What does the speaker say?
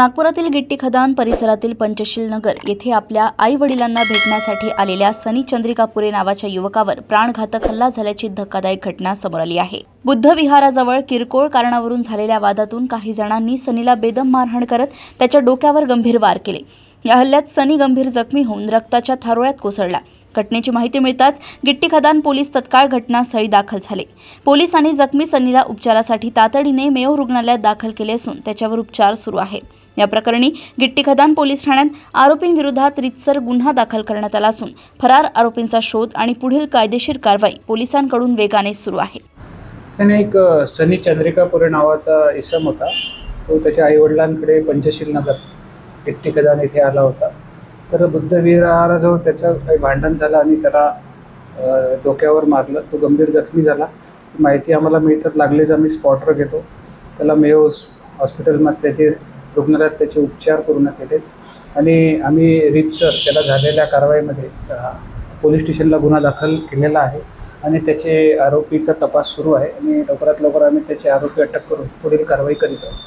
नागपुरातील गिट्टी खदान परिसरातील पंचशील नगर येथे आपल्या आई वडिलांना भेटण्यासाठी आलेल्या सनी चंद्रिकापुरे नावाच्या युवकावर प्राणघातक हल्ला झाल्याची धक्कादायक घटना समोर आली आहे। बुद्ध विहाराजवळ किरकोळ कारणावरून झालेल्या वादातून काही जणांनी सनीला बेदम मारहाण करत त्याच्या डोक्यावर गंभीर वार केले। या हल्ल्यात सनी गंभीर जखमी होऊन रक्ताच्या थारोळ्यात कोसळला। घटनेची माहिती मिळताच गिट्टी खदान पोलीस तत्काळ घटनास्थळी दाखल झाले। पोलिसांनी जखमी सनीला उपचारासाठी तातडीने मेयो रुग्णालयात दाखल केले असून त्याच्यावर उपचार सुरू आहेत। या प्रकरणी गिट्टी खदान पोलीस ठाण्यात आरोपींविरोधात रीतसर गुन्हा दाखल करण्यात आला असून फरार आरोपींचा शोध आणि पुढील कायदेशीर कारवाई पोलिसांकडून वेगाने सुरू आहे। त्याने एक सनी चंद्रिकापुरे नावाचा इसम होता। तो त्याच्या आईवडिलांकडे पंचशील नगर गिट्टी खदान येथे आला होता। तर बुद्ध विहाराजवळ त्याचं काही भांडण झालं आणि त्याला डोक्यावर मारलं। तो गंभीर जखमी झाला। माहिती आम्हाला मिळतात लागलीच आम्ही स्पॉटवर घेतो। त्याला मेयो हॉस्पिटलमध्ये त्याचे रुग्णालयात त्याचे उपचार करण्यात येते आणि आम्ही रीतसर त्याला झालेल्या कारवाईमध्ये पोलीस स्टेशनला गुन्हा दाखल केलेला आहे आणि त्याचे आरोपीचा तपास सुरू आहे आणि लवकरात लवकर आम्ही त्याचे आरोपी अटक करून पुढील कारवाई करीत आहोत।